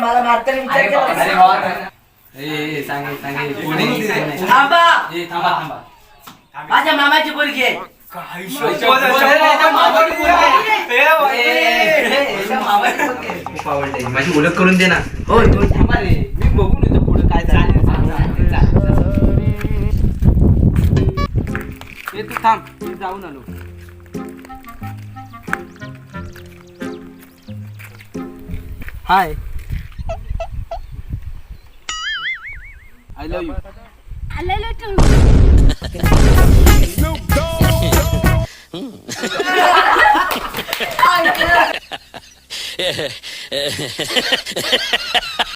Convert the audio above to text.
मला मारता माझ्या मामाची पोरगी आहे. माझी ओळख करून दे ना. हो थांबा रे, मी बघून येतो पुढे काय चालेल. तू थांब, मी जाऊन आलो. Hi, I love you. I love you too. Yeah.